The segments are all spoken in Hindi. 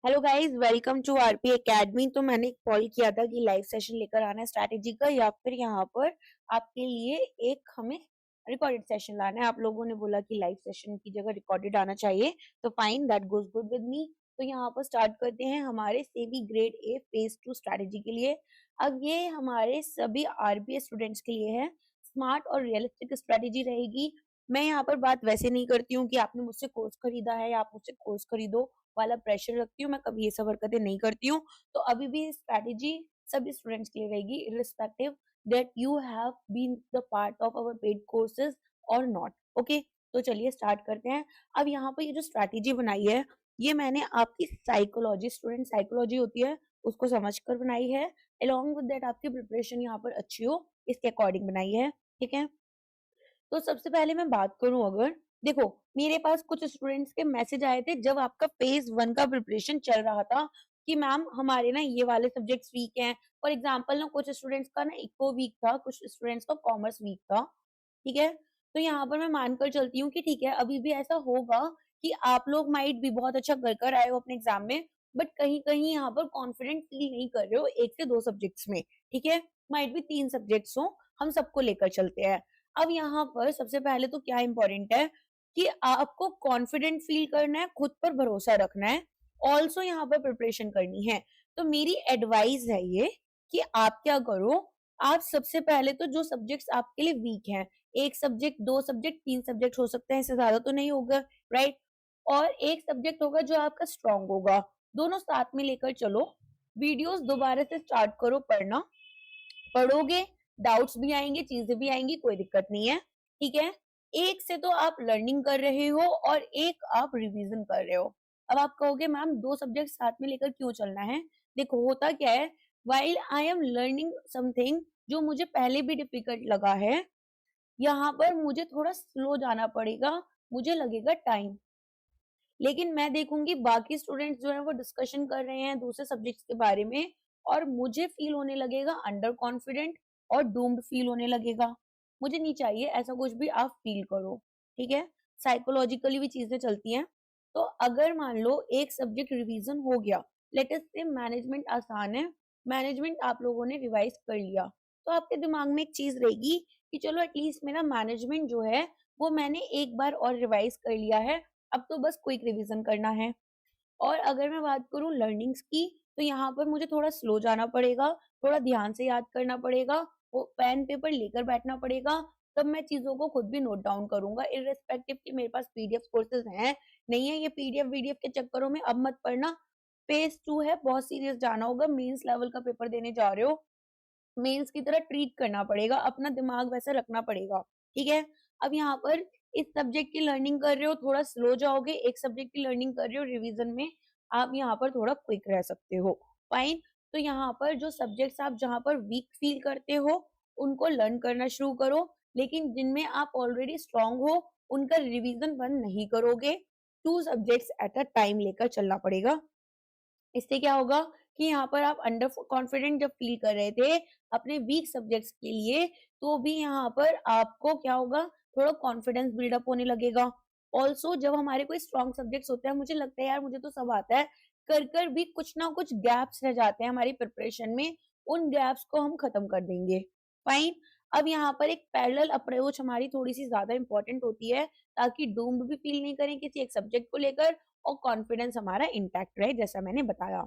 Hello guys, welcome to RP academy. तो मैंने एक कॉल किया था कि लाइव सेशन लेकर आना है स्ट्रैटेजी का, या फिर यहाँ पर आपके लिए एक हमें रिकॉर्डेड सेशन लाना है। आप लोगों ने बोला कि लाइव सेशन की जगह रिकॉर्डेड आना चाहिए, तो fine, that goes good with me. तो यहाँ पर स्टार्ट करते हैं हमारे SEBI grade A phase 2 strategy के लिए। अब ये हमारे सभी आरबीए स्टूडेंट्स के लिए है। स्मार्ट और रियलिस्टिक स्ट्रैटेजी रहेगी। मैं यहाँ पर बात वैसे नहीं करती हूँ कि आपने मुझसे कोर्स खरीदा है या आप मुझसे कोर्स खरीदो वाला प्रेशर रखती हूँ। मैं कभी ये सब हरकतें नहीं करती हूँ। तो अभी भी स्ट्रैटेजी सभी स्टूडेंट्स के लिए रहेगी, irrespective that you have been the part of our paid courses और नॉट। ओके, तो चलिए स्टार्ट करते हैं। अब यहाँ पर ये जो स्ट्रैटेजी बनाई है, ये मैंने आपकी साइकोलॉजी, स्टूडेंट साइकोलॉजी होती है, उसको समझ कर बनाई है। अलॉन्ग विद दैट आपकी प्रिपरेशन यहाँ पर अच्छी हो, इसके अकॉर्डिंग बनाई है। ठीक है, तो सबसे पहले मैं बात करूं, अगर देखो, मेरे पास कुछ स्टूडेंट्स के मैसेज आए थे जब आपका फेज 1 का प्रिपरेशन चल रहा था कि मैम हमारे ना ये वाले सब्जेक्ट्स वीक हैं। फॉर एग्जांपल ना, कुछ स्टूडेंट्स का ना इको वीक था, कुछ स्टूडेंट्स का कॉमर्स वीक था। ठीक है, तो यहाँ पर मैं मानकर चलती हूँ कि ठीक है, अभी भी ऐसा होगा कि आप लोग माइट भी बहुत अच्छा कर आए हो अपने एग्जाम में, बट कहीं कहीं यहाँ पर कॉन्फिडेंट फील नहीं कर रहे हो एक से दो सब्जेक्ट्स में। ठीक है, माइट भी 3 सब्जेक्ट्स हो, हम सबको लेकर चलते हैं। अब यहाँ पर सबसे पहले तो क्या इंपॉर्टेंट है कि आपको कॉन्फिडेंट फील करना है, खुद पर भरोसा रखना है, ऑल्सो यहाँ पर प्रिपरेशन करनी है। तो मेरी एडवाइस है ये कि आप क्या करो, आप सबसे पहले तो जो सब्जेक्ट्स आपके लिए वीक हैं, एक सब्जेक्ट, दो सब्जेक्ट, तीन सब्जेक्ट हो सकते हैं, इससे ज्यादा तो नहीं होगा, राइट? और एक सब्जेक्ट होगा जो आपका स्ट्रांग होगा, दोनों साथ में लेकर चलो। वीडियोस दोबारा से स्टार्ट करो पढ़ना, पढ़ोगे, डाउट्स भी आएंगे, चीजें भी आएंगी, कोई दिक्कत नहीं है। ठीक है, एक से तो आप लर्निंग कर रहे हो और एक आप रिवीजन कर रहे हो। अब आप कहोगे मैम दो सब्जेक्ट साथ में लेकर क्यों चलना है? देखो, होता क्या है, while I am learning something जो मुझे पहले भी डिफिकल्ट लगा है, यहाँ पर मुझे थोड़ा स्लो जाना पड़ेगा, मुझे लगेगा टाइम। लेकिन मैं देखूंगी बाकी स्टूडेंट्स जो है वो डिस्कशन कर रहे हैं दूसरे सब्जेक्ट्स के बारे में, और मुझे फील होने लगेगा अंडर कॉन्फिडेंट और डूम्ड फील होने लगेगा। मुझे नहीं चाहिए ऐसा कुछ भी आप फील करो। ठीक है, साइकोलॉजिकली भी चीजें चलती हैं। तो अगर मान लो एक सब्जेक्ट रिवीजन हो गया, लेट अस से मैनेजमेंट आसान है, मैनेजमेंट आप लोगों ने रिवाइज कर लिया, तो आपके दिमाग में एक चीज रहेगी कि चलो एटलीस्ट मेरा मैनेजमेंट जो है वो मैंने एक बार और रिवाइज कर लिया है, अब तो बस क्विक रिवीजन करना है। और अगर मैं बात करूँ लर्निंग्स की, तो यहाँ पर मुझे थोड़ा स्लो जाना पड़ेगा, थोड़ा ध्यान से याद करना पड़ेगा, वो पेन पेपर लेकर बैठना पड़ेगा, तब मैं चीजों को खुद भी नोट डाउन करूंगा, इररिस्पेक्टिव कि मेरे पास पीडीएफ कोर्सेज हैं नहीं है। ये पीडीएफ वीडीएफ के चक्करों में अब मत पढ़ना। फेज 2 है, बहुत सीरियस जाना होगा, मेंस लेवल का पेपर देने जा रहे हो, मेंस की तरह ट्रीट करना पड़ेगा, अपना दिमाग वैसा रखना पड़ेगा। ठीक है, अब यहाँ पर इस सब्जेक्ट की लर्निंग कर रहे हो, थोड़ा स्लो जाओगे, एक सब्जेक्ट की लर्निंग कर रहे हो रिवीजन में, आप यहाँ पर थोड़ा क्विक रह सकते हो। फाइन, तो यहाँ पर जो सब्जेक्ट्स आप जहाँ पर वीक फील करते हो उनको लर्न करना शुरू करो, लेकिन जिनमें आप ऑलरेडी स्ट्रांग हो उनका रिवीजन बंद नहीं करोगे। 2 सब्जेक्ट्स एट अ टाइम लेकर चलना पड़ेगा। इससे क्या होगा कि यहाँ पर आप अंडर कॉन्फिडेंट जब फील कर रहे थे अपने वीक सब्जेक्ट्स के लिए, तो भी यहाँ पर आपको क्या होगा, थोड़ा कॉन्फिडेंस बिल्डअप होने लगेगा। ऑल्सो जब हमारे कोई स्ट्रॉन्ग सब्जेक्ट्स होते हैं, मुझे लगता है यार मुझे तो सब आता है, कर कर भी कुछ ना कुछ गैप्स रह जाते हैं हमारी प्रिपरेशन में, उन गैप्स को हम खत्म कर देंगे। फाइन, अब यहाँ पर एक पैरेलल अप्रोच हमारी थोड़ी सी ज्यादा इंपॉर्टेंट होती है, ताकि डूम्ड भी फील नहीं करें किसी एक सब्जेक्ट को लेकर, और कॉन्फिडेंस हमारा इंटैक्ट रहे, जैसा मैंने बताया।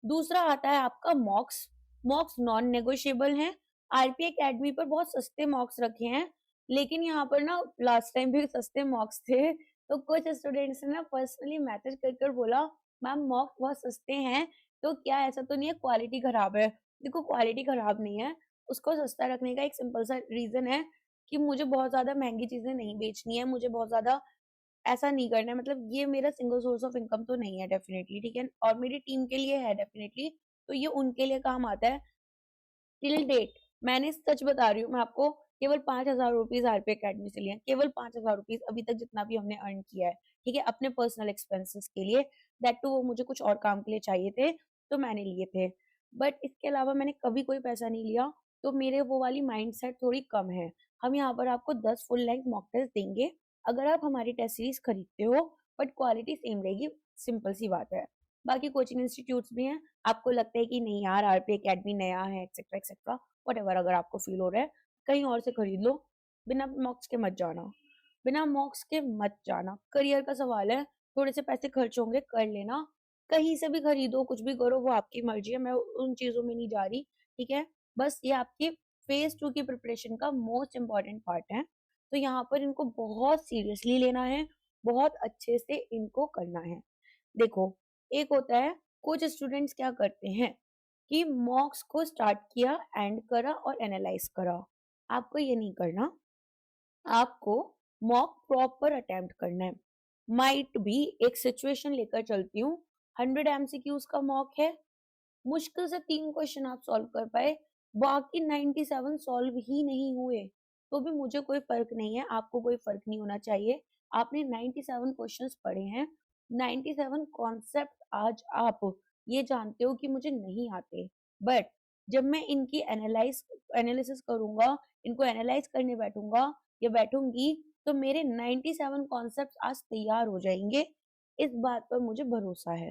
दूसरा आता है आपका मॉक्स। मॉक्स नॉन नेगोशिएबल हैं। आरपी एकेडमी पर बहुत सस्ते मॉक्स रखे हैं, लेकिन यहाँ पर ना लास्ट टाइम भी सस्ते मॉक्स थे, तो कुछ स्टूडेंट्स ने ना पर्सनली मैसेज कर कर बोला मैम मॉक्स बहुत सस्ते हैं, तो क्या ऐसा तो नहीं है क्वालिटी खराब है? देखो, क्वालिटी खराब नहीं है, उसको सस्ता रखने का एक सिंपल सा रीजन है कि मुझे बहुत ज्यादा महंगी चीजें नहीं बेचनी है, मुझे बहुत ज्यादा ऐसा नहीं करना है, मतलब ये मेरा सिंगल सोर्स ऑफ इनकम तो नहीं है डेफिनेटली। ठीक है, और मेरी टीम के लिए है डेफिनेटली, तो ये उनके लिए काम आता है। टिल डेट मैंने, सच बता रही हूँ मैं आपको, केवल 5,000 रुपीज आरपी अकेडमी से लिए हैं, केवल 5,000 रुपीज अभी तक जितना भी हमने अर्न किया है। ठीक है, अपने पर्सनल एक्सपेंसेस के लिए, दैट टू वो मुझे कुछ और काम के लिए चाहिए थे, तो मैंने लिए थे। बट इसके अलावा मैंने कभी कोई पैसा नहीं लिया, तो मेरे वो वाली माइंड सेट थोड़ी कम है। हम यहाँ पर आपको 10 फुल लेंथ मॉक टेस्ट देंगे अगर आप हमारी टेस्ट सीरीज खरीदते हो, बट क्वालिटी सेम रहेगी, सिंपल सी बात है। बाकी कोचिंग इंस्टीट्यूट्स भी हैं, आपको लगता है कि नहीं यार आरपी एकेडमी नया है एक्सेट्रा एक्सेट्रा, व्हाटएवर अगर आपको फील हो रहा है कहीं और से खरीद लो, बिना मॉक्स के मत जाना, बिना मॉक्स के मत जाना। करियर का सवाल है, थोड़े से पैसे खर्च होंगे कर लेना, कहीं से भी खरीदो कुछ भी करो वो आपकी मर्जी है, मैं उन चीजों में नहीं जा रही, ठीक है। बस ये आपके फेज 2 की प्रिपरेशन का मोस्ट इम्पॉर्टेंट पार्ट है, तो यहाँ पर इनको बहुत सीरियसली लेना है, बहुत अच्छे से इनको करना है। देखो, एक होता है कुछ स्टूडेंट्स क्या करते हैं कि मॉक्स को स्टार्ट किया, एंड करा और एनालाइज करा। आपको ये नहीं करना, आपको मॉक प्रॉपर अटेम्प्ट करना है। माइट भी एक सिचुएशन लेकर चलती हूँ, 100 एमसीक्यूज का मॉक है, मुश्किल से 3 क्वेश्चन आप सॉल्व कर पाए, बाकी 97 सॉल्व ही नहीं हुए, तो भी मुझे कोई फर्क नहीं है, आपको कोई फर्क नहीं होना चाहिए। आपने 97 क्वेश्चंस पढ़े हैं, 97 कॉन्सेप्ट आज आप ये जानते हो कि मुझे नहीं आते, बट जब मैं इनकी एनालिसिस करूंगा, इनको एनालाइज करने बैठूंगा या बैठूंगी, तो मेरे 97 कॉन्सेप्ट आज तैयार हो जाएंगे, इस बात पर मुझे भरोसा है,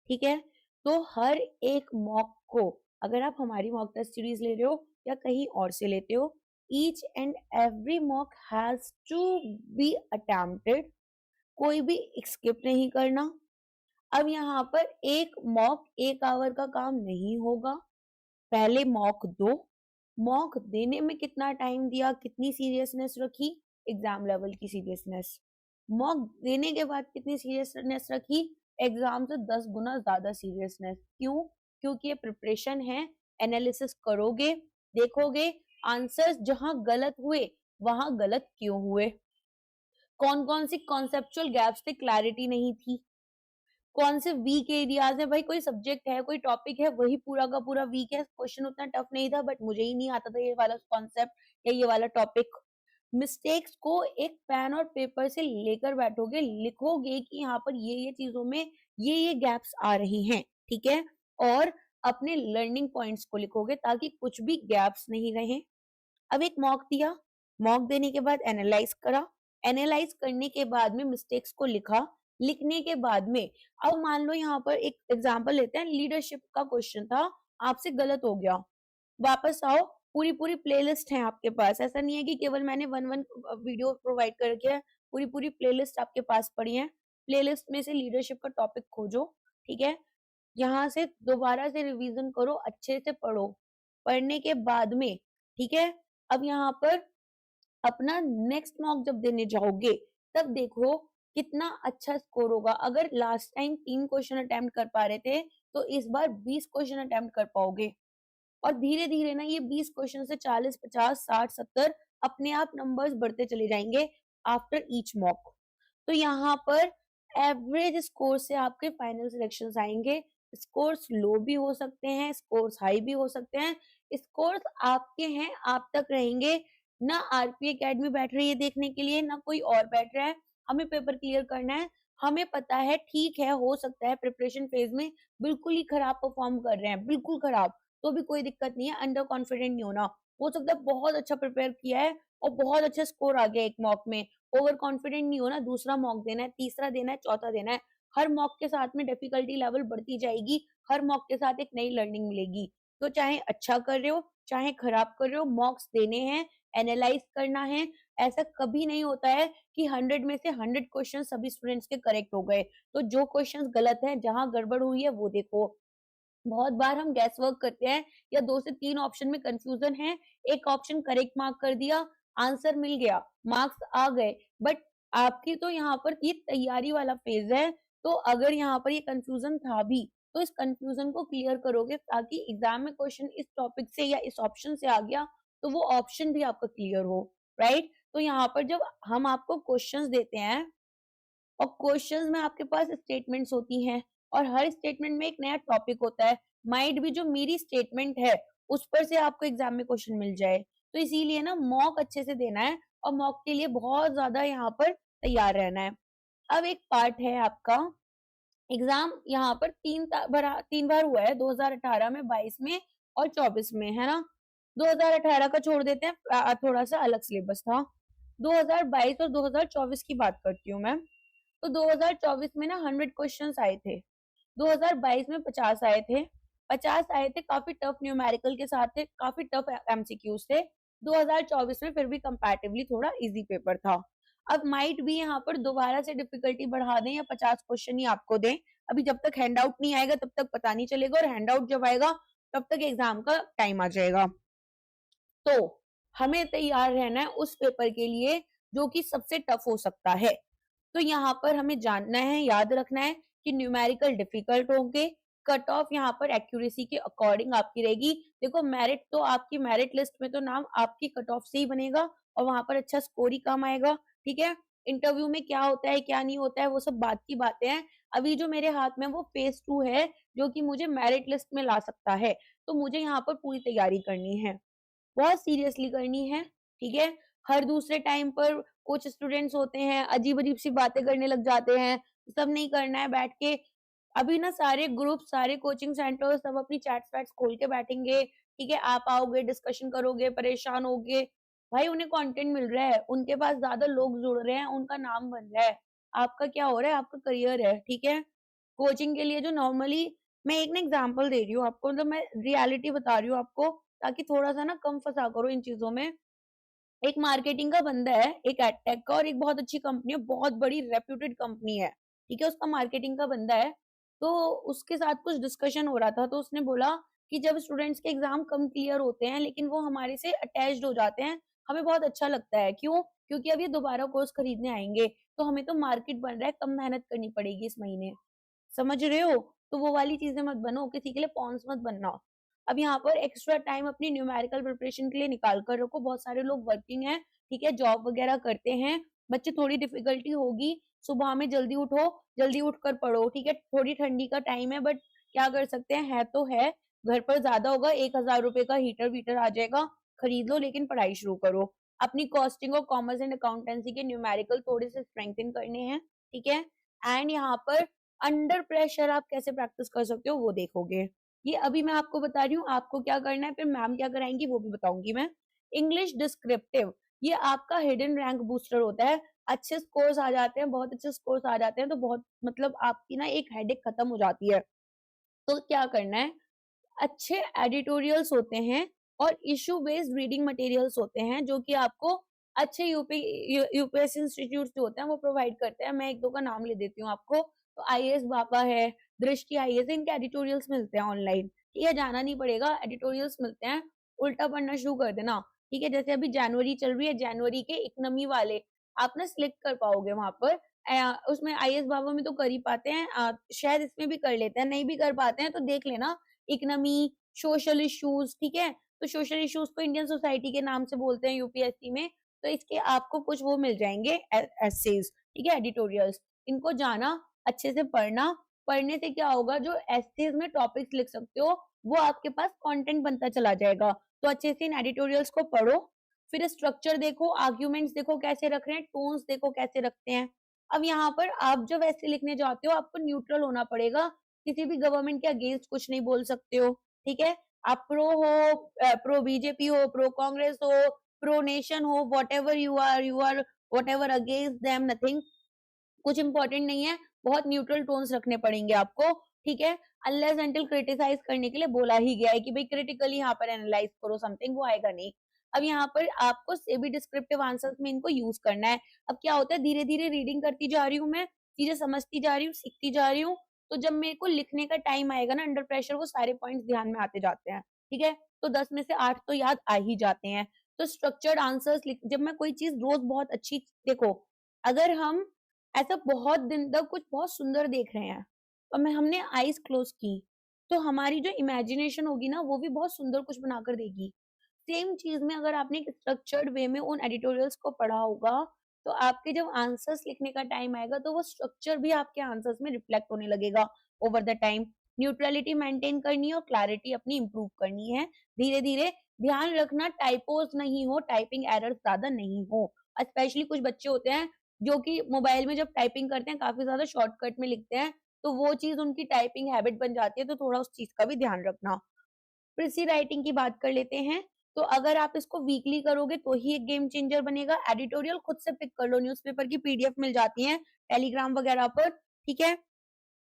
ठीक है। तो हर एक मॉक को, अगर आप हमारी मॉक टेस्ट सीरीज ले रहे हो या कहीं और से लेते हो, each and every mock has to be attempted, कोई भी स्किप नहीं करना। अब यहाँ पर एक मॉक 1 आवर का काम नहीं होगा, पहले मॉक दो, मॉक देने में कितना टाइम दिया, कितनी सीरियसनेस रखी, एग्जाम लेवल की सीरियसनेस, मॉक देने के बाद कितनी सीरियसनेस रखी, एग्जाम से 10 गुना ज्यादा सीरियसनेस। क्यों? क्योंकि ये प्रिपरेशन है, एनालिसिस करोगे, देखोगे आंसर्स जहां गलत हुए वहां गलत क्यों हुए, कौन कौन सी कॉन्सेप्चुअल गैप्स थे, क्लैरिटी नहीं थी, कौन से वीक एरियाज है, भाई कोई सब्जेक्ट है कोई टॉपिक है वही पूरा का पूरा वीक है, क्वेश्चन उतना टफ नहीं था बट मुझे ही नहीं आता था ये वाला कॉन्सेप्ट या ये वाला टॉपिक। मिस्टेक्स को एक पेन और पेपर से लेकर बैठोगे, लिखोगे कि यहाँ पर ये चीजों में ये गैप्स आ रही हैं, ठीक है, और अपने लर्निंग पॉइंट्स को लिखोगे ताकि कुछ भी गैप्स नहीं रहे। अब एक मॉक दिया, मॉक देने के बाद एनालाइज करा, एनालाइज करने के बाद में मिस्टेक्स को लिखा, लिखने के बाद में अब मान लो यहाँ पर एक एग्जांपल लेते हैं, लीडरशिप का क्वेश्चन था, आपसे गलत हो गया, वापस आओ, पूरी पूरी प्लेलिस्ट है आपके पास, ऐसा नहीं है कि केवल मैंने वन वन वीडियो प्रोवाइड करके है, पूरी पूरी प्लेलिस्ट आपके पास पड़ी है, प्लेलिस्ट में से लीडरशिप का टॉपिक खोजो, ठीक है, यहाँ से दोबारा से रिवीजन करो, अच्छे से पढ़ो, पढ़ने के बाद में, ठीक है, अब यहाँ पर अपना नेक्स्ट मॉक जब देने जाओगे तब देखो कितना अच्छा स्कोर होगा। अगर लास्ट टाइम 3 क्वेश्चन अटेम्प्ट कर पा रहे थे तो इस बार 20 क्वेश्चन अटेम्प्ट कर पाओगे, और धीरे धीरे ना ये 20 क्वेश्चन से 40 50 60 70 अपने आप नंबर्स बढ़ते चले जाएंगे आफ्टर ईच मॉक। तो यहाँ पर एवरेज स्कोर से आपके फाइनल सिलेक्शंस आएंगे, स्कोर्स लो भी हो सकते हैं, स्कोर्स हाई भी हो सकते हैं, स्कोर्स आपके हैं, आप तक रहेंगे, ना आरपी एकेडमी बैठ रही है देखने के लिए, ना कोई और बैठ रहा है, हमें पेपर क्लियर करना है, हमें पता है ठीक है हो सकता है प्रिपरेशन फेज में बिल्कुल ही खराब परफॉर्म कर रहे हैं, बिल्कुल खराब, तो भी कोई दिक्कत नहीं है, अंडर कॉन्फिडेंट नहीं होना, हो सकता है बहुत अच्छा प्रिपेयर किया है और बहुत अच्छा स्कोर आ गया एक मॉक में, ओवर कॉन्फिडेंट नहीं होना, दूसरा मॉक देना है, तीसरा देना है, चौथा देना है, हर मॉक के साथ में डिफिकल्टी लेवल बढ़ती जाएगी, हर मॉक के साथ एक नई लर्निंग मिलेगी। तो चाहे अच्छा कर रहे हो चाहे खराब कर रहे हो, मॉक्स देने हैं, एनालाइज करना है, ऐसा कभी नहीं होता है कि 100 में से 100 क्वेश्चन सभी स्टूडेंट्स के करेक्ट हो गए, तो जो क्वेश्चन गलत है जहां गड़बड़ हुई है वो देखो। बहुत बार हम गैस वर्क करते हैं या 2 से 3 ऑप्शन में कंफ्यूजन है, एक ऑप्शन करेक्ट मार्क कर दिया, आंसर मिल गया, मार्क्स आ गए, बट आपकी तो यहाँ पर ये तैयारी वाला फेज है, तो अगर यहाँ पर ये कंफ्यूजन था भी तो इस कंफ्यूजन को क्लियर करोगे ताकि एग्जाम में क्वेश्चन इस टॉपिक से या इस ऑप्शन से आ गया तो वो ऑप्शन भी आपका क्लियर हो, राइट। तो यहाँ पर जब हम आपको क्वेश्चंस देते हैं और क्वेश्चंस में आपके पास स्टेटमेंट्स होती हैं और हर स्टेटमेंट में एक नया टॉपिक होता है, माइट भी जो मेरी स्टेटमेंट है उस पर से आपको एग्जाम में क्वेश्चन मिल जाए, तो इसीलिए ना मॉक अच्छे से देना है और मॉक के लिए बहुत ज्यादा यहाँ पर तैयार रहना है। अब एक पार्ट है आपका, एग्जाम यहाँ पर 3 बार हुआ है, 2018 में, 22 में और 24 में, है ना। 2018 का छोड़ देते हैं, थोड़ा सा अलग सिलेबस था। 2022 और 2024 की बात करती हूँ मैं। तो 2024 में ना 100 क्वेश्चंस आए थे, 2022 में 50 आए थे, 50 आए थे, काफी टफ न्यूमेरिकल के साथ थे, काफी टफ एमसीक्यूज थे। 2024 में फिर भी कंपैरेटिवली थोड़ा इजी पेपर था। अब माइट भी यहाँ पर दोबारा से डिफिकल्टी बढ़ा दें या 50 क्वेश्चन ही आपको दें। अभी जब तक हैंड आउट नहीं आएगा तब तक पता नहीं चलेगा, और हैंड आउट जब आएगा तब तक एग्जाम का टाइम आ जाएगा। तो हमें तैयार रहना है उस पेपर के लिए जो कि सबसे टफ हो सकता है। तो यहाँ पर हमें जानना है, याद रखना है कि न्यूमेरिकल डिफिकल्ट होंगे, कट ऑफ यहाँ पर एक्यूरेसी के अकॉर्डिंग आपकी रहेगी। देखो मेरिट तो आपकी मेरिट लिस्ट में तो नाम आपकी कट ऑफ से ही बनेगा और वहां पर अच्छा स्कोर ही कम आएगा, ठीक है। इंटरव्यू में क्या होता है क्या नहीं होता है वो सब बात की बातें हैं। अभी जो मेरे हाथ में वो फेज 2 है जो कि मुझे मेरिट लिस्ट में ला सकता है, तो मुझे यहाँ पर पूरी तैयारी करनी है, बहुत सीरियसली करनी है, ठीक है। हर दूसरे टाइम पर कुछ स्टूडेंट्स होते हैं अजीब-अजीब सी बातें करने लग जाते हैं, सब नहीं करना है बैठ के। अभी ना सारे ग्रुप, सारे कोचिंग सेंटर सब अपनी चैट्स वैट्स खोल के बैठेंगे, ठीक है। आप आओगे, डिस्कशन करोगे, परेशान होगे, भाई उन्हें कंटेंट मिल रहा है, उनके पास ज्यादा लोग जुड़ रहे हैं, उनका नाम बन रहा है। आपका क्या हो रहा है? आपका करियर है, ठीक है। कोचिंग के लिए जो नॉर्मली, मैं एक ना एग्जांपल दे रही हूँ आपको, मतलब मैं रियलिटी बता रही हूँ आपको, ताकि थोड़ा-सा ना कम फँसा करो इन चीज़ों में। एक मार्केटिंग का बंदा है, एक एडटेक का, और एक बहुत अच्छी कंपनी है, बहुत बड़ी रेप्यूटेड कंपनी है, ठीक है? उसका मार्केटिंग का बंदा है, तो उसके साथ कुछ डिस्कशन हो रहा था, तो उसने बोला कि जब स्टूडेंट्स के एग्ज़ाम कम क्लियर होते हैं, लेकिन वो हमारे से अटैच्ड हो जाते हैं, हमें बहुत अच्छा लगता है। क्यों? क्योंकि अब ये दोबारा कोर्स खरीदने आएँगे, तो हमें तो मार्केट बन रहा है, कम मेहनत करनी पड़ेगी इस महीने। समझ रहे हो? तो वो वाली चीज़ें मत बनो, किसी के लिए पॉन्स मत बनना। अब यहाँ पर एक्स्ट्रा टाइम अपनी न्यूमेरिकल प्रिपरेशन के लिए निकाल कर रखो। बहुत सारे लोग वर्किंग हैं, ठीक है, जॉब वगैरह करते हैं। बच्चे थोड़ी डिफिकल्टी होगी, सुबह में जल्दी उठो, जल्दी उठकर पढ़ो, ठीक है। थोड़ी ठंडी का टाइम है, बट क्या कर सकते हैं, है तो है। घर पर ज़्यादा होगा, 1000 रुपए का हीटर-वीटर आ जाएगा, खरीद लो, लेकिन पढ़ाई शुरू करो। अपनी कॉस्टिंग और कॉमर्स एंड अकाउंटेंसी के न्यूमेरिकल थोड़े से स्ट्रेंथन करने हैं, ठीक है। एंड यहाँ पर अंडर प्रेशर आप कैसे प्रैक्टिस कर सकते हो वो देखोगे। ये अभी मैं आपको बता रही हूँ, आपको क्या करना है, फिर मैम क्या कराएँगी वो भी बताऊँगी मैं। इंग्लिश डिस्क्रिप्टिव, ये आपका हिडन रैंक बूस्टर होता है। अच्छे स्कोर्स आ जाते हैं, बहुत अच्छे स्कोर्स आ जाते हैं तो बहुत मतलब आपकी ना एक हेडेक खत्म हो जाती है। तो क्या करना है, अच्छे एडिटोरियल्स होते हैं और इश्यू बेस्ड रीडिंग मटेरियल्स होते हैं जो कि आपको अच्छे यूपीएससी इंस्टीट्यूट जो होते हैं वो प्रोवाइड करते हैं। मैं एक दो का नाम ले देती हूँ आपको। तो आईएएस बाबा है, दृष्टि आईएएस है, इनके एडिटोरियल्स मिलते हैं ऑनलाइन, ठीक है, जाना नहीं पड़ेगा, एडिटोरियल्स मिलते हैं, उल्टा पढ़ना शुरू कर देना, ठीक है। जैसे अभी जनवरी चल रही है, जनवरी के इकोनॉमी वाले आप ना सिलेक्ट कर पाओगे वहां पर। उसमें आईएएस बाबा में तो कर ही पाते हैं, शायद इसमें भी कर लेते हैं, नहीं भी कर पाते हैं तो देख लेना। इकोनॉमी, सोशल इश्यूज, ठीक है। तो सोशल इश्यूज को इंडियन सोसाइटी के नाम से बोलते हैं यूपीएससी में। तो इसके आपको कुछ वो मिल जाएंगे, एसेज, ठीक है, एडिटोरियल्स। इनको जाना, अच्छे से पढ़ना। पढ़ने से क्या होगा, जो एसेज में टॉपिक्स लिख सकते हो वो आपके पास कंटेंट बनता चला जाएगा। तो अच्छे से इन एडिटोरियल्स को पढ़ो। फिर स्ट्रक्चर देखो, आर्ग्यूमेंट्स देखो कैसे रख रहे हैं, टोन्स देखो कैसे रखते हैं। अब यहाँ पर आप जब ऐसे लिखने जाते हो आपको न्यूट्रल होना पड़ेगा, किसी भी गवर्नमेंट के अगेंस्ट कुछ नहीं बोल सकते हो, ठीक है। आप प्रो हो, प्रो बीजेपी हो, प्रो कांग्रेस हो, प्रो नेशन हो, whatever you are whatever against them, nothing, कुछ इंपॉर्टेंट नहीं है। बहुत न्यूट्रल टोन्स रखने पड़ेंगे आपको, ठीक है। अनलेस अंटिल क्रिटिसाइज करने के लिए बोला ही गया है कि भाई क्रिटिकली यहाँ पर एनालाइज करो समथिंग, वो आएगा नहीं। अब यहाँ पर आपको सेबी डिस्क्रिप्टिव आंसर्स में इनको यूज करना है। अब क्या होता है, धीरे धीरे रीडिंग करती जा रही हूँ मैं, चीजें समझती जा रही हूँ, सीखती जा रही हूँ। तो जब मेरे को लिखने का टाइम आएगा ना अंडर प्रेशर, वो सारे पॉइंट्स ध्यान में आते जाते हैं, ठीक है। तो 10 में से 8 तो याद आ ही जाते हैं। तो स्ट्रक्चर्ड आंसर्स जब मैं कोई चीज रोज बहुत अच्छी, देखो अगर हम ऐसा बहुत दिन तक कुछ बहुत सुंदर देख रहे हैं और मैं हमने आईज क्लोज की, तो हमारी जो इमेजिनेशन होगी ना वो भी बहुत सुंदर कुछ बनाकर देगी। सेम चीज में अगर आपने एक स्ट्रक्चर्ड वे में उन एडिटोरियल्स को पढ़ा होगा, तो आपके जब आंसर्स लिखने का टाइम आएगा तो वो स्ट्रक्चर भी आपके आंसर्स में रिफ्लेक्ट होने लगेगा over the time. Neutrality maintain करनी है और क्लैरिटी अपनी इंप्रूव करनी है धीरे धीरे। ध्यान रखना टाइपोज नहीं हो, टाइपिंग एरर्स ज्यादा नहीं हो। स्पेशली कुछ बच्चे होते हैं जो कि मोबाइल में जब टाइपिंग करते हैं काफी ज्यादा शॉर्टकट में लिखते हैं, तो वो चीज उनकी टाइपिंग हैबिट बन जाती है, तो थोड़ा उस चीज का भी ध्यान रखना। प्रिसी राइटिंग की बात कर लेते हैं। तो अगर आप इसको वीकली करोगे तो ही एक गेम चेंजर बनेगा। एडिटोरियल खुद से पिक कर लो, न्यूज़पेपर की पीडीएफ मिल जाती है टेलीग्राम वगैरह पर, ठीक है।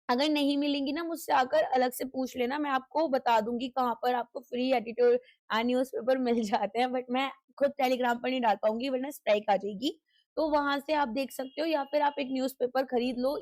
अगर नहीं मिलेंगी ना, मुझसे आकर अलग से पूछ लेना, मैं आपको बता दूँगी कहाँ पर आपको फ्री एडिटोरियल न्यूज़पेपर मिल जाते हैं, बट मैं खुद टेलीग्राम पर नहीं डाल पाऊँगी वरना स्ट्राइक आ जाएगी। तो वहाँ से आप देख सकते हो, या फिर आप एक न्यूज़पेपर खरीद लो,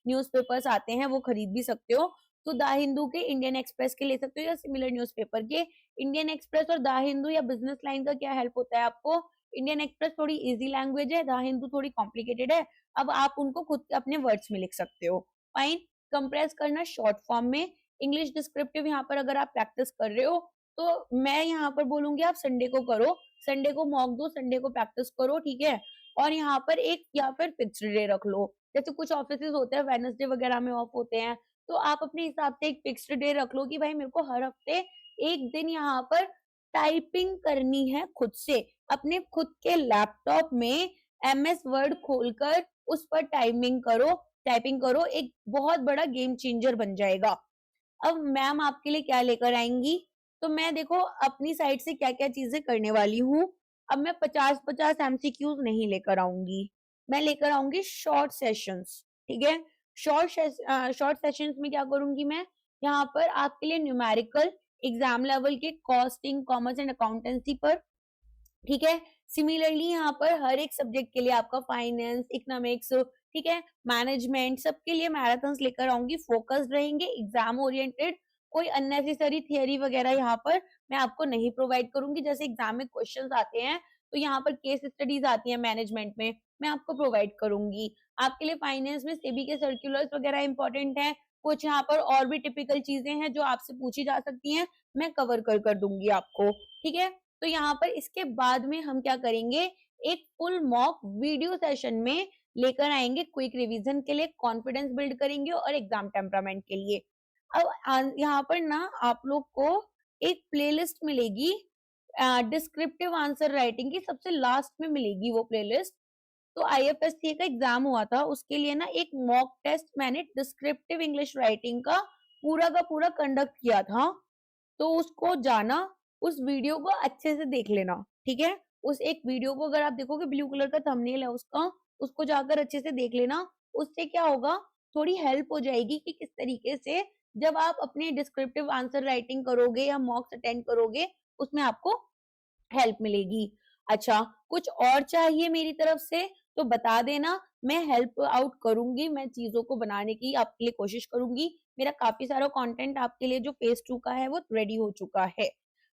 न्यूज़पेपर्स आते हैं वो खरीद भी सकते हो। तो द हिंदू के, इंडियन एक्सप्रेस के ले सकते हो, या सिमिलर न्यूज़पेपर के। इंडियन एक्सप्रेस और द हिंदू या बिज़नेस लाइन का क्या हेल्प होता है आपको, इंडियन एक्सप्रेस थोड़ी ईज़ी लैंग्वेज है, द हिंदू थोड़ी कॉम्प्लिकेटेड है। अब आप उनको खुद के अपने वर्ड्स में लिख सकते हो। फाइन। कंप्रेस करना शॉर्ट फॉर्म में। इंग्लिश डिस्क्रिप्टिव यहाँ पर अगर आप प्रैक्टिस कर रहे हो, तो मैं यहाँ पर बोलूँगी आप संडे को करो, संडे को मॉक दो, संडे को प्रैक्टिस करो, ठीक है? और यहाँ पर एक या फिर फिक्स्ड डे रख लो। जैसे कुछ ऑफिसेज़ होते हैं वेडनेसडे वगैरह में ऑफ होते हैं, तो आप अपने हिसाब से एक फिक्स्ड डे रख लो कि भाई मेरे को हर हफ्ते 1 दिन यहाँ पर टाइपिंग करनी है खुद से। अपने खुद के लैपटॉप में एमएस वर्ड खोलकर उस पर टाइपिंग करो, एक बहुत बड़ा गेम चेंजर बन जाएगा। अब मैम आपके लिए क्या लेकर आएँगी, तो मैं देखो अपनी साइड से क्या-क्या चीज़ें करने वाली हूँ। अब मैं 50-50 एमसीक्यूज़ नहीं लेकर आऊँगी, मैं लेकर आऊँगी शॉर्ट सेशंस, ठीक है? शॉर्ट सेशंस में क्या करूँगी मैं, यहाँ पर आपके लिए न्यूमेरिकल एग्ज़ाम लेवल के कॉस्टिंग, कॉमर्स एंड अकाउंटेंसी पर, ठीक है? सिमिलरली यहाँ पर हर एक सब्जेक्ट के लिए आपका फाइनेंस, इकोनॉमिक्स, ठीक है? मैनेजमेंट, सबके लिए मैराथन्स लेकर आऊँगी, फ़ोकस्ड रहेंगे, एग्ज़ाम ओरिएंटेड, कोई अननेसेसरी थियरी वगैरह यहाँ पर मैं आपको नहीं प्रोवाइड करूँगी। जैसे एग्ज़ाम में क्वेश्चन्स आते हैं, तो यहाँ पर केस स्टडीज़ आती हैं मैनेजमेंट में, मैं आपको प्रोवाइड करूँगी। आपके लिए फाइनेंस में सेबी के सर्कुलर्स वगैरह इम्पोर्टेंट हैं, कुछ यहाँ पर और भी टिपिकल चीज़ें हैं जो आपसे पूछी जा सकती हैं, मैं कवर कर दूँगी आपको, ठीक है? तो यहाँ पर इसके बाद में हम क्या करेंगे, एक फुल मॉक वीडियो सेशन में लेकर आएँगे क्विक रिवीजन के लिए, कॉन्फिडेंस बिल्ड करेंगे और एग्ज़ाम टेम्परामेंट के लिए। अब यहाँ पर ना आप लोग को एक प्लेलिस्ट मिलेगी, डिस्क्रिप्टिव आंसर राइटिंग की सबसे लास्ट में मिलेगी वो प्लेलिस्ट। तो आईएफएससी का एग्ज़ाम हुआ था, उसके लिए ना एक मॉक टेस्ट मैंने डिस्क्रिप्टिव इंग्लिश राइटिंग का पूरा कंडक्ट किया था। तो उसको जाना, उस वीडियो को अच्छे से देख लेना, ठीक है? उस एक वीडियो को अगर आप देखोगे, ब्लू कलर का थंबनेल है उसका, उसको जाकर अच्छे से देख लेना। उससे क्या होगा, थोड़ी हेल्प हो जाएगी कि किस तरीके से जब आप अपने डिस्क्रिप्टिव आंसर राइटिंग करोगे या मॉक्स अटेंड करोगे, उसमें आपको हेल्प मिलेगी। अच्छा, कुछ और चाहिए मेरी तरफ से तो बता देना, मैं हेल्प आउट करूँगी, मैं चीज़ों को बनाने की आपके लिए कोशिश करूँगी। मेरा काफ़ी सारा कंटेंट आपके लिए जो फेज़ 2 का है वो रेडी हो चुका है।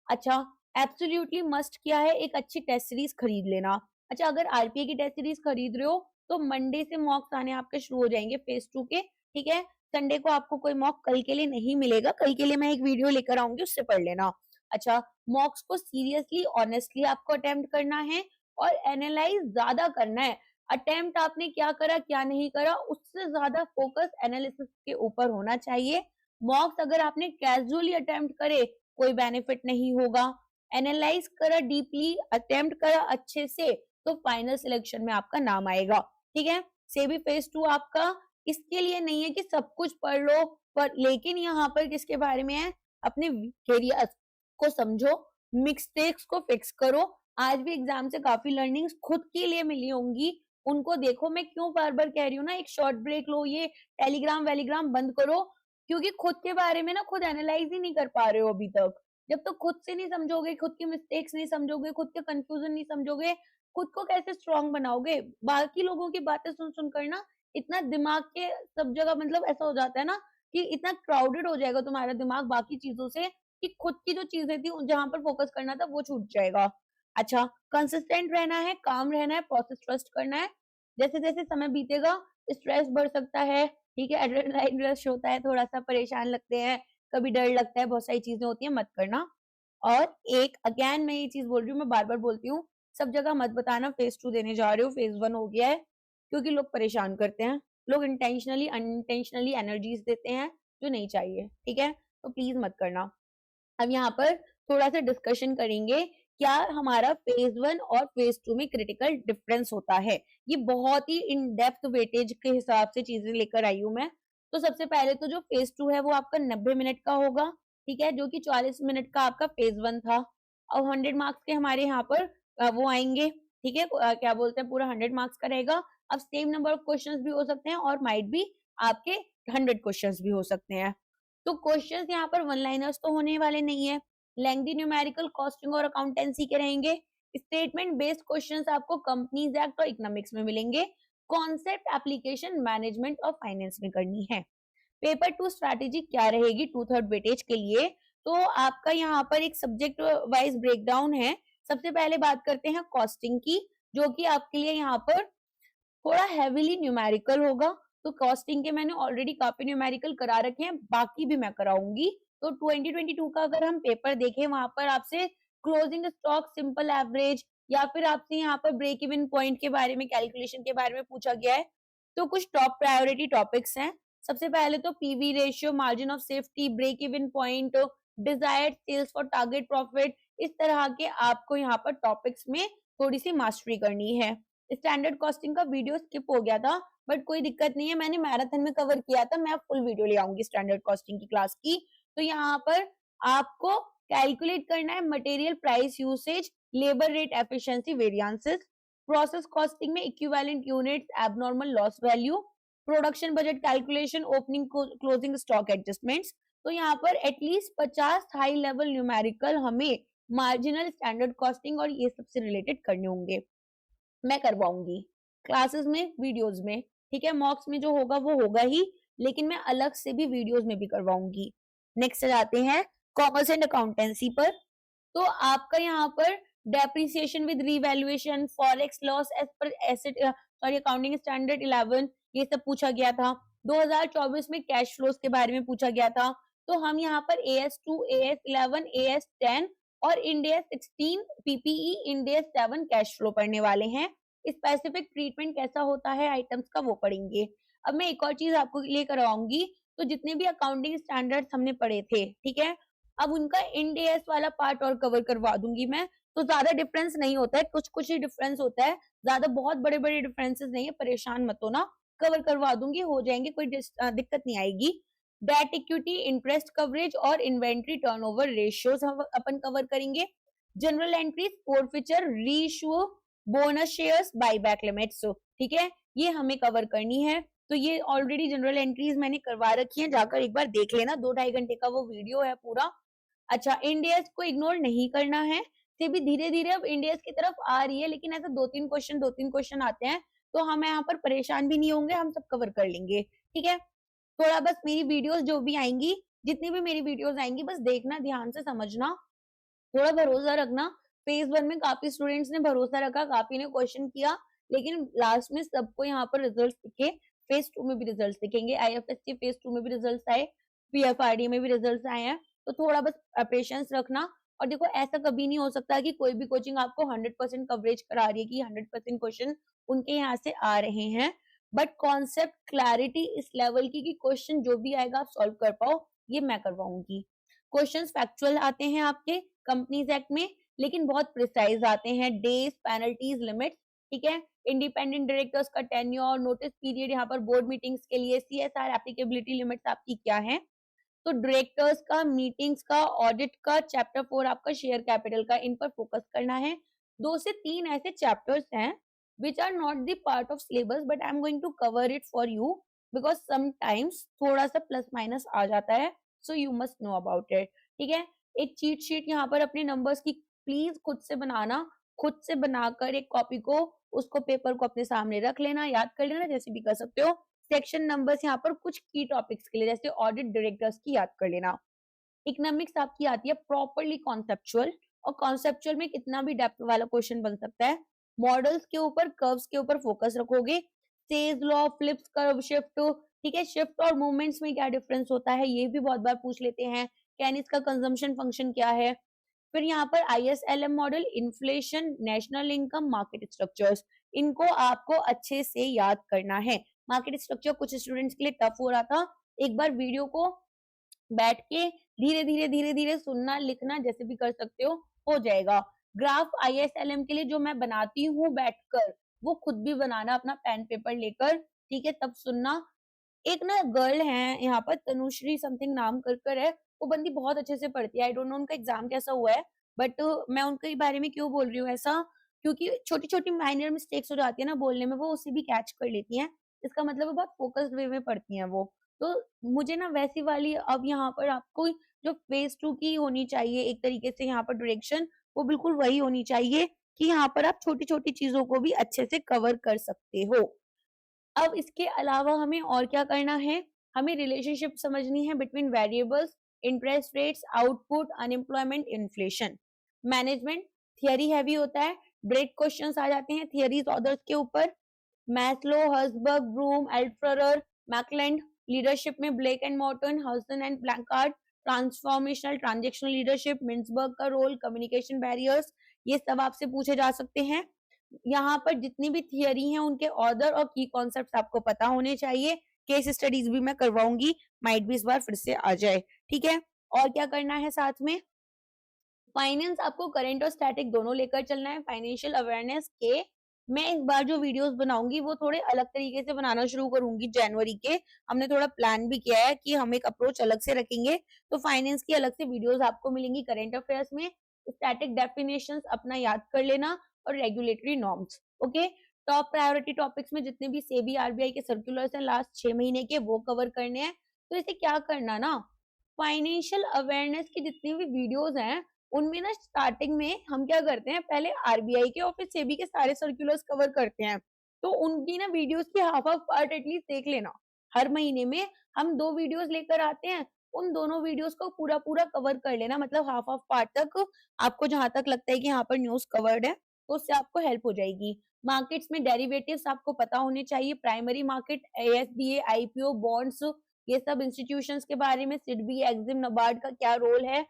अच्छा, एब्सोल्यूटली मस्ट क्या है, एक अच्छी टेस्ट सीरीज़ खरीद लेना। अच्छा, अगर आरपीए की टेस्ट सीरीज़ खरीद रहे हो, तो मंडे से मॉक्स आने आपके शुरू हो जाएँगे फेज़ 2 के, ठीक है? संडे को आपको कोई मॉक कल के लिए नहीं मिलेगा, कल के लिए मैं एक वीडियो लेकर आऊँगी, उससे पढ़ लेना। अच्छा, मॉक्स को सीरियसली, ऑनेस्टली आपको अटेम्प्ट करना है और एनालाइज़ ज़्यादा करना है। अटेम्प्ट आपने क्या करा, क्या नहीं करा, उससे ज़्यादा फोकस एनालिसिस के ऊपर होना चाहिए। मॉक्स अगर आपने कैज़ुअली अटेम्प्ट करे, कोई बेनिफिट नहीं होगा। एनालाइज़ करा डीपली, अटेम्प्ट करा अच्छे से, तो फाइनल सिलेक्शन में आपका नाम आएगा, ठीक है? सेबी फेज़ 2 आपका इसके लिए नहीं है कि सब कुछ पढ़ लो, पर लेकिन यहाँ पर किसके बारे में है, अपने वीक एरियाज़ को समझो, मिस्टेक्स को फिक्स करो। आज भी एग्ज़ाम से काफ़ी लर्निंग्स खुद के लिए मिली होंगी, उनको देखो। मैं क्यों बार-बार कह रही हूँ ना, एक शॉर्ट ब्रेक लो, ये टेलीग्राम-वेलीग्राम बंद करो, क्योंकि खुद के बारे में ना खुद एनालाइज़ ही नहीं कर पा रहे हो अभी तक। जब तक खुद से नहीं समझोगे, खुद की मिस्टेक्स नहीं समझोगे, खुद के कन्फ्यूज़न नहीं समझोगे, खुद को कैसे स्ट्रॉन्ग बनाओगे? बाकी लोगों की बातें सुन-सुन कर ना इतना दिमाग के सब जगह, मतलब ऐसा हो जाता है ना कि इतना क्राउडेड हो जाएगा तुम्हारा दिमाग बाकी चीज़ों से, कि खुद की जो चीज़ें थी जहाँ पर फोकस करना था वो छूट जाएगा। अच्छा, कंसिस्टेंट रहना है, काम रहना है, प्रोसेस ट्रस्ट करना है। जैसे-जैसे समय बीतेगा स्ट्रेस बढ़ सकता है, ठीक है? एड्रेनालाइन रश होता है, थोड़ा-सा परेशान लगते हैं, कभी डर लगता है, बहुत सारी चीज़ें होती हैं, मत करना। और एक अगेन मैं ये चीज़ बोल रही हूँ, मैं बार-बार बोलती हूँ, सब जगह मत बताना फेज़ 2 देने जा रहे हो, फेज़ 1 हो गया है, क्योंकि लोग परेशान करते हैं। लोग इंटेंशनली, अनइंटेंशनली एनर्जीज़ देते हैं, जो नहीं चाहिए, ठीक है? तो प्लीज़ मत करना। अब यहाँ पर थोड़ा-सा डिस्कशन करेंगे, क्या हमारा फेज़ 1 और फेज़ 2 में क्रिटिकल डिफरेंस होता है। ये बहुत ही इन डेप्थ वेटेज के हिसाब से चीज़ें लेकर आई हूँ मैं। तो सबसे पहले तो जो फेज़ 2 है वो आपका 90 मिनट का होगा, ठीक है? जो कि 40 मिनट का आपका फेज़ 1 था। अब 100 मार्क्स के हमारे यहाँ पर वो आएँगे, ठीक है? क्या बोलते हैं, पूरा 100 मार्क्स का रहेगा। अब सेम नंबर ऑफ क्वेश्चन्स भी हो सकते हैं और माइट बी आपके 100 क्वेश्चंस भी हो सकते हैं। तो क्वेश्चंस यहाँ पर वन लाइनर्स तो होने वाले नहीं है, लेंथी न्यूमेरिकल, कॉस्टिंग और अकाउंटेंसी के रहेंगे। स्टेटमेंट बेस्ड क्वेश्चंस आपको कंपनीज एक्ट और इकोनॉमिक्स में मिलेंगे। कॉन्सेप्ट एप्लीकेशन मैनेजमेंट और फाइनेंस में करनी है। पेपर 2 स्ट्रैटेजी क्या रहेगी 2/3 वेटेज के लिए, तो आपका यहाँ पर एक सब्जेक्ट वाइज ब्रेकडाउन है। सबसे पहले बात करते हैं कॉस्टिंग की, जो कि आपके लिए यहाँ पर थोड़ा हेवीली न्यूमेरिकल होगा। तो कॉस्टिंग के मैंने ऑलरेडी काफी न्यूमेरिकल करा रखे हैं, बाकी भी मैं कराऊंगी। तो 2022 का अगर हम पेपर देखें, वहां पर आपसे क्लोजिंग स्टॉक, सिंपल एवरेज, या फिर आपसे यहाँ पर ब्रेक इवन पॉइंट के बारे में, कैलकुलेशन के बारे में पूछा गया है। तो कुछ टॉप प्रायोरिटी टॉपिक्स हैं। सबसे पहले तो PV ratio, margin of safety, break even point, desired sales for target profit, इस तरह के आपको यहाँ पर टॉपिक्स में थोड़ी सी मास्टरी करनी है। स्टैंडर्ड कॉस्टिंग का वीडियो स्किप हो गया था, बट कोई दिक्कत नहीं है, मैंने मैराथन में कवर किया था, मैं फुल वीडियो ले आऊंगी स्टैंडर्ड कॉस्टिंग की क्लास की। तो यहाँ पर आपको कैलकुलेट करना है material price usage, labour rate efficiency variances, process costing में equivalent units, abnormal loss value, production budget calculation, opening closing stock adjustments. तो यहाँ पर एटलीस्ट 50 हाई लेवल न्यूमेरिकल हमें मार्जिनल, स्टैंडर्ड कॉस्टिंग और ये सबसे रिलेटेड करने होंगे। मैं करवाऊंगी क्लासेस में, वीडियोस में, ठीक है। मॉक्स में जो होगा वो होगा ही, लेकिन मैं अलग से भी वीडियोस में भी करवाऊंगी। नेक्स्ट जाते हैं कॉमर्स एंड अकाउंटेंसी पर। तो आपका यहाँ पर depreciation with revaluation, forex loss as per asset, sorry accounting standard 11, ये सब पूछा गया था। 2024 में कैश फ्लोज के बारे में पूछा गया था। तो हम यहाँ पर AS2, AS11, AS10 और India 16 PPE, India 7 cash flow पढ़ने वाले हैं। स्पेसिफिक ट्रीटमेंट कैसा होता है आइटम्स का वो पढ़ेंगे। अब मैं एक और चीज आपको लिए करवाऊंगी। तो जितने भी अकाउंटिंग स्टैंडर्ड्स हमने पढ़े थे, ठीक है, अब उनका इंड एएस वाला पार्ट और कवर करवा दूंगी मैं। तो ज्यादा डिफरेंस नहीं होता है, कुछ कुछ ही डिफरेंस होता है, ज्यादा बहुत बड़े बड़े डिफरेंसेस नहीं है, परेशान मत होना, कवर करवा दूंगी, हो जाएंगे, कोई दिक्कत नहीं आएगी। डेट इक्विटी, इंटरेस्ट कवरेज और इन्वेंट्री टर्नओवर रेशियोज हम अपन कवर करेंगे। Journal entries, forfeiture, reissue, bonus shares, buyback limits, ठीक है, ये हमें कवर करनी है। तो ये ऑलरेडी जनरल एंट्रीज मैंने करवा रखी है, जाकर एक बार देख लेना, 2-2.5 घंटे का वो वीडियो है पूरा। अच्छा, इंडियस को इग्नोर नहीं करना है, से भी धीरे धीरे अब इंडियस की तरफ आ रही है, लेकिन ऐसा 2-3 क्वेश्चन आते हैं, तो हम यहाँ पर परेशान भी नहीं होंगे, हम सब कवर कर लेंगे, ठीक है। थोड़ा बस मेरी वीडियोस जो भी आएंगी, जितनी भी मेरी वीडियोस आएंगी, बस देखना, ध्यान से समझना, थोड़ा भरोसा रखना। फेज 1 में काफी स्टूडेंट्स ने भरोसा रखा, काफी ने क्वेश्चन किया, लेकिन लास्ट में सबको यहाँ पर रिजल्ट दिखे। फेज 2 में भी रिजल्ट दिखेंगे, आईएफएससी फेज 2 में भी रिजल्ट आए, पीएफआरडी में भी रिजल्ट आए हैं। तो थोड़ा बस पेशेंस रखना। और देखो, ऐसा कभी नहीं हो सकता कि कोई भी कोचिंग आपको 100% कवरेज करा रही है कि 100% क्वेश्चन उनके यहाँ से आ रहे हैं, बट कॉन्सेप्ट क्लैरिटी इस लेवल की कि क्वेश्चन जो भी आएगा आप सॉल्व कर पाओ, ये मैं करवाऊंगी। क्वेश्चंस फैक्चुअल आते हैं आपके कंपनीज एक्ट में, लेकिन बहुत प्रिसाइज आते हैं, डेज, पेनल्टीज, लिमिट्स, ठीक है। इंडिपेंडेंट डायरेक्टर्स का टेन्योर, नोटिस पीरियड, यहाँ पर बोर्ड मीटिंग्स के लिए, सीएसआर एप्लीकेबिलिटी लिमिट्स आपकी क्या है। तो डायरेक्टर्स का, मीटिंग्स का, ऑडिट का, चैप्टर 4 आपका शेयर कैपिटल का, इन पर फोकस करना है। 2 से 3 ऐसे चैप्टर्स हैं which are not the part of syllabus, but I'm going to cover it for you because sometimes थोड़ा सा प्लस माइनस आ जाता है, so you must know about it, ठीक है। एक चीट शीट यहाँ पर अपने नंबर्स की प्लीज खुद से बनाना, खुद से बनाकर एक कॉपी को, उसको पेपर को अपने सामने रख लेना, याद कर लेना, जैसे भी कर सकते हो। सेक्शन नंबर्स यहाँ पर कुछ की टॉपिक्स के लिए, जैसे ऑडिट, डायरेक्टर्स की याद कर लेना। इकोनॉमिक्स आपकी आती है प्रॉपरली कॉन्सेप्चुअल, और कॉन्सेप्चुअल में कितना भी डेप्थ वाला क्वेश्चन बन सकता है। मॉडल्स के ऊपर, कर्व्स के ऊपर फोकस रखोगे। Say's law, Phillips, curve, shift, ठीक है, शिफ्ट और मूवमेंट्स में क्या डिफरेंस होता है, ये भी बहुत बार पूछ लेते हैं। केनिस का कंजम्पशन फंक्शन क्या है। फिर यहाँ पर ISLM model, inflation, national income, market structures, इनको आपको अच्छे से याद करना है। मार्केट स्ट्रक्चर कुछ स्टूडेंट्स के लिए टफ हो रहा था, एक बार वीडियो को बैठ के धीरे धीरे सुनना, लिखना, जैसे भी कर सकते हो जाएगा। ग्राफ आईएसएलएम के लिए जो मैं बनाती हूँ बैठकर, वो खुद भी बनाना अपना पेन पेपर लेकर, ठीक है, तब सुनना। एक ना गर्ल है यहाँ पर, तनुश्री समथिंग नाम कर है, वो बंदी बहुत अच्छे से पढ़ती है। आई डोंट नो उनका एग्जाम कैसा हुआ है, बट मैं उनके बारे में क्यों बोल रही हूँ ऐसा, क्योंकि छोटी छोटी माइनर मिस्टेक्स हो जाती है ना बोलने में, वो उसे भी कैच कर लेती हैं। इसका मतलब वो बहुत फोकस्ड वे में पढ़ती हैं वो। तो मुझे ना वैसी वाली अब यहाँ पर आपको जो फेज 2 की होनी चाहिए एक तरीके से यहाँ पर डायरेक्शन, वो बिल्कुल वही होनी चाहिए कि यहाँ पर आप छोटी-छोटी चीज़ों को भी अच्छे से कवर कर सकते हो। अब इसके अलावा हमें और क्या करना है, हमें रिलेशनशिप समझनी है between variables, interest rates, output, unemployment, inflation. Management theory heavy होता है, ब्रेक क्वेश्चंस आ जाते हैं थियरीज ऑथर्स के ऊपर। Maslow, Herzberg, Vroom, Alderfer, McClelland. Leadership में Blake and Mouton, Hersey and Blanchard. Transformational transactional leadership, Mintzberg का रोल, कम्युनिकेशन बैरियर्स, ये सब आपसे पूछे जा सकते हैं। यहाँ पर जितनी भी थियरी हैं उनके ऑथर और की कॉन्सेप्ट्स आपको पता होने चाहिए। केस स्टडीज भी मैं करवाऊंगी, माइट भी इस बार फिर से आ जाए, ठीक है। और क्या करना है साथ में, फाइनेंस आपको करंट और स्टैटिक दोनों लेकर चलना है। फाइनेंशियल अवेयरनेस के मैं इस बार जो वीडियोस बनाऊंगी वो थोड़े अलग तरीके से बनाना शुरू करूंगी जनवरी के। हमने थोड़ा प्लान भी किया है कि हम एक अप्रोच अलग से रखेंगे, तो फाइनेंस की अलग से वीडियोस आपको मिलेंगी। करंट अफेयर्स में स्टैटिक डेफिनेशंस अपना याद कर लेना और regulatory norms, okay. Top priority topics में जितने भी सेबी आरबीआई के सर्कुलर्स हैं लास्ट 6 महीने के, वो कवर करने हैं। तो इसे क्या करना ना, फाइनेंशियल अवेयरनेस की जितनी भी वीडियोस हैं उनमें ना स्टार्टिंग में हम क्या करते हैं, पहले आरबीआई के और फिर सेबी के सारे सर्कुलर्स कवर करते हैं। तो उनकी ना वीडियोस की हाफ हाफ पार्ट एटलीस्ट देख लेना। हर महीने में हम 2 वीडियोस लेकर आते हैं, उन दोनों वीडियोस को पूरा पूरा कवर कर लेना, मतलब हाफ हाफ पार्ट तक। आपको जहां तक लगता है कि यहाँ पर न्यूज कवर्ड है तो उससे आपको हेल्प हो जाएगी। मार्केट्स में डेरिवेटिव्स आपको पता होने चाहिए, primary market, ASBA, IPO, bonds, ये सब इंस्टीट्यूशंस के बारे में, सिडबी, एक्जिम, नबार्ड का क्या रोल है।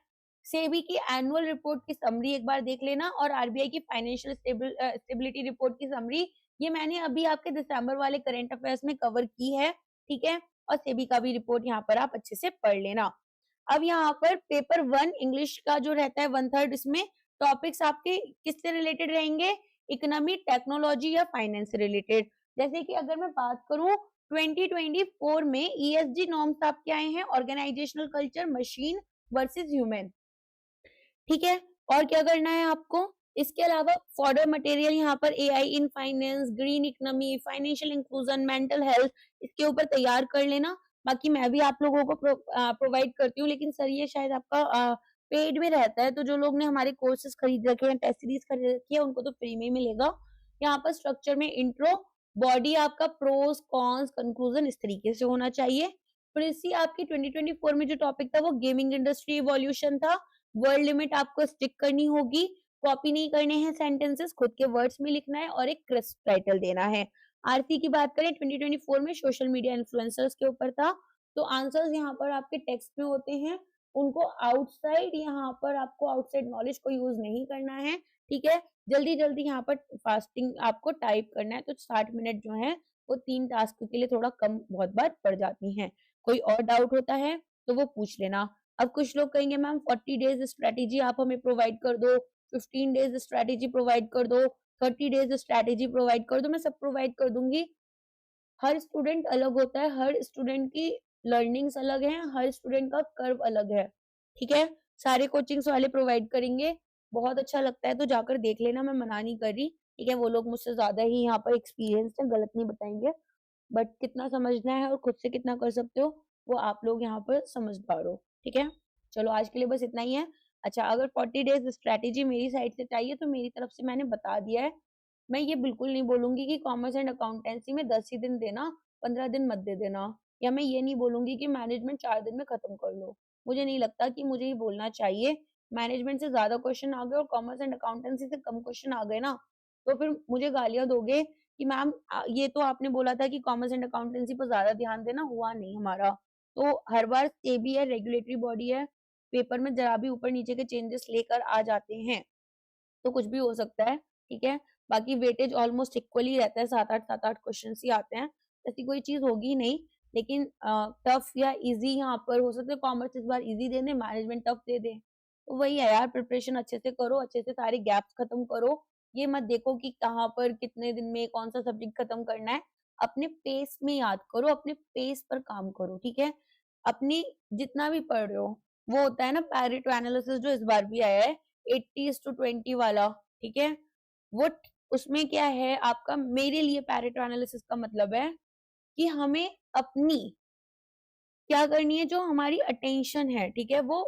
सेबी की एनुअल रिपोर्ट की समरी एक बार देख लेना, और आरबीआई की फाइनेंशियल स्टेबिलिटी रिपोर्ट की समरी, ये मैंने अभी आपके दिसंबर वाले करंट अफेयर्स में कवर की है, ठीक है। और सेबी का भी रिपोर्ट यहाँ पर आप अच्छे से पढ़ लेना। अब यहाँ पर पेपर 1 इंग्लिश का जो रहता है 1/3, इसमें टॉपिक्स आपके किससे रिलेटेड रहेंगे, इकोनॉमी, टेक्नोलॉजी या फाइनेंस से रिलेटेड। जैसे कि अगर मैं बात करूं 2024 में ईएसजी नॉर्म्स आपके आए हैं, organisational culture, machine versus human, ठीक है। और क्या करना है आपको, इसके अलावा फॉर्डर मटेरियल यहाँ पर AI in finance, green economy, financial inclusion, mental health, इसके ऊपर तैयार कर लेना। बाकी मैं भी आप लोगों को प्रोवाइड करती हूँ, लेकिन सर ये शायद आपका पेड में रहता है, तो जो लोग ने हमारे कोर्सेज खरीद रखे हैं, टेस्ट सीरीज खरीद रखी है, उनको तो फ्री में ही मिलेगा। यहाँ पर स्ट्रक्चर में इंट्रो, बॉडी आपका प्रोस कॉन्स कंक्लूजन इस तरीके से होना चाहिए। प्रीसी आपकी 2024 में जो टॉपिक था वो गेमिंग इंडस्ट्री इवोल्यूशन था। वर्ड लिमिट आपको स्टिक करनी होगी, कॉपी नहीं करने हैं सेंटेंसेस, खुद के वर्ड्स में लिखना है और एक क्रिस्प टाइटल देना है। आरसी की बात करें 2024 में सोशल मीडिया इन्फ्लुएंसर्स के ऊपर था, तो आंसर्स यहाँ पर आपके टेक्स्ट में होते हैं, उनको आउटसाइड यहाँ पर आपको आउटसाइड नॉलेज को यूज नहीं करना है, ठीक है। जल्दी जल्दी यहाँ पर फास्टिंग आपको टाइप करना है, तो 60 मिनट जो है वो 3 टास्क के लिए थोड़ा कम बहुत बार पड़ जाती हैं। कोई और डाउट होता है तो वो पूछ लेना। अब कुछ लोग कहेंगे मैम 40 डेज स्ट्रेटेजी आप हमें प्रोवाइड कर दो, 15 डेज स्ट्रेटेजी प्रोवाइड कर दो, 30 डेज स्ट्रेटेजी प्रोवाइड कर दो। मैं सब प्रोवाइड कर दूंगी। हर स्टूडेंट अलग होता है, हर स्टूडेंट की लर्निंग्स अलग है, हर स्टूडेंट का कर्व अलग है, ठीक है। सारे कोचिंग्स वाले प्रोवाइड करेंगे। बहुत अच्छा लगता है तो जाकर देख लेना, मैं मना नहीं कर रही, ठीक है। वो लोग मुझसे ज्यादा ही यहाँ पर एक्सपीरियंस है, गलत नहीं बताएंगे। बट कितना समझना है और खुद से कितना कर सकते हो वो आप लोग यहाँ पर समझदार हो, ठीक है। चलो आज के लिए बस इतना ही है। अच्छा, अगर 40 डेज स्ट्रेटेजी मेरी साइड से चाहिए तो मेरी तरफ से मैंने बता दिया है। मैं ये बिल्कुल नहीं बोलूंगी कि कॉमर्स एंड अकाउंटेंसी में 10 ही दिन देना, 15 दिन मत दे देना। या मैं ये नहीं बोलूंगी कि मैनेजमेंट 4 दिन में खत्म कर लो। मुझे नहीं लगता कि मुझे ये बोलना चाहिए। मैनेजमेंट से ज्यादा क्वेश्चन आ गए और कॉमर्स एंड अकाउंटेंसी से कम क्वेश्चन आ गए ना, तो फिर मुझे गालियां दोगे कि मैम ये तो आपने बोला था कि कॉमर्स एंड अकाउंटेंसी पर ज्यादा ध्यान देना, हुआ नहीं हमारा। तो हर बार सेबी है, रेगुलेटरी बॉडी है, पेपर में जरा भी ऊपर नीचे के चेंजेस लेकर आ जाते हैं, तो कुछ भी हो सकता है, ठीक है। बाकी वेटेज ऑलमोस्ट इक्वली रहता है, 7-8 क्वेश्चन ही आते हैं, ऐसी कोई चीज होगी नहीं। लेकिन टफ या इजी यहाँ पर हो सकता है, कॉमर्स इस बार इजी दे दे, मैनेजमेंट टफ दे दे। तो वही है यार, प्रिपरेशन अच्छे से करो, अच्छे से सारे गैप्स खत्म करो। ये मत देखो कि कहाँ पर कितने दिन में कौन सा सब्जेक्ट खत्म करना है। अपने पेस में याद करो, अपने पेस पर काम करो, ठीक है। अपनी जितना भी पढ़ रहे हो, वो होता है ना पैरेटो एनालिसिस जो इस बार भी आया है, 80:20 वाला, ठीक है। वो उसमें क्या है आपका, मेरे लिए पैरेटो एनालिसिस का मतलब है कि हमें अपनी क्या करनी है, जो हमारी अटेंशन है, ठीक है, वो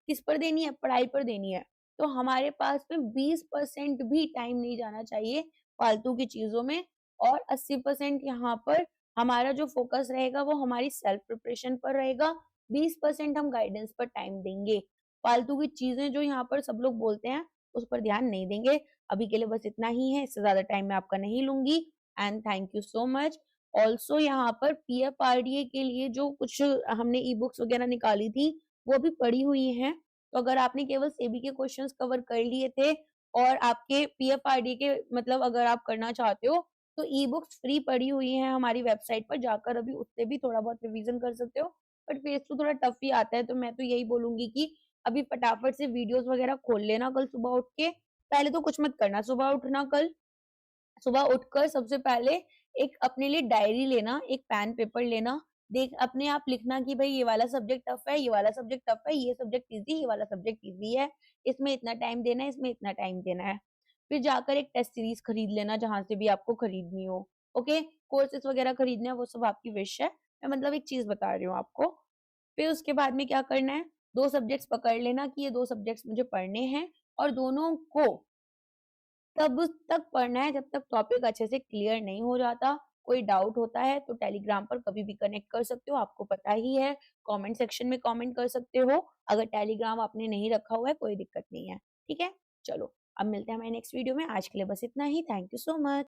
किस पर देनी है, पढ़ाई पर देनी है। तो हमारे पास में 20% भी टाइम नहीं जाना चाहिए फालतू की चीज़ों में, और 80% यहाँ पर हमारा जो फ़ोकस रहेगा वो हमारी सेल्फ प्रिपरेशन पर रहेगा, 20% हम गाइडेंस पर टाइम देंगे। फालतू की चीज़ें जो यहाँ पर सब लोग बोलते हैं, उस पर ध्यान नहीं देंगे। अभी के लिए बस इतना ही है, इससे ज़्यादा टाइम मैं आपका नहीं लूँगी, and thank you so much. Also यहाँ पर पीएफआरडीए के लिए जो कुछ हमने ई बुक्स वगैरह निकाली थी, वो भी पड़ी हुई हैं। तो अगर आपने केवल सेबी के क्वेश्चंस कवर कर लिए थे और आपके पीएफआरडीए के मतलब अगर आप करना चाहते हो, तो ई बुक्स फ्री पड़ी हुई हैं हमारी वेबसाइट पर जाकर, अभी उससे भी थोड़ा बहुत रिवीजन कर सकते हो। बट फेस टू थोड़ा टफ ही आता है, तो मैं तो यही बोलूंगी कि अभी फटाफट से वीडियोस वगैरह खोल लेना कल सुबह उठ के। पहले तो कुछ मत करना, सुबह उठना कल, सुबह उठकर सबसे पहले एक अपने लिए डायरी लेना, एक पेन पेपर लेना, देख अपने आप लिखना कि भाई ये वाला सब्जेक्ट टफ है, ये वाला सब्जेक्ट टफ है, ये सब्जेक्ट इजी, ये वाला सब्जेक्ट इजी है, इसमें इतना टाइम देना है, इसमें इतना टाइम देना है। फिर जाकर एक टेस्ट सीरीज खरीद लेना जहां से भी आपको खरीदनी हो। ओके, कोर्सेज वगैरह खरीदने हैं वो सब आपकी विश है, मैं मतलब एक चीज बता रही हूँ आपको। फिर उसके बाद में क्या करना है, दो सब्जेक्ट्स पकड़ लेना कि ये दो सब्जेक्ट्स मुझे पढ़ने हैं, और दोनों को तब तक पढ़ना है जब तक टॉपिक अच्छे से क्लियर नहीं हो जाता। कोई डाउट होता है तो टेलीग्राम पर कभी भी कनेक्ट कर सकते हो, आपको पता ही है। कमेंट सेक्शन में कमेंट कर सकते हो। अगर टेलीग्राम आपने नहीं रखा हुआ है, कोई दिक्कत नहीं है, ठीक है? चलो, अब मिलते हैं हमारे नेक्स्ट वीडियो में। आज के लिए बस इतना ही। Thank you so much.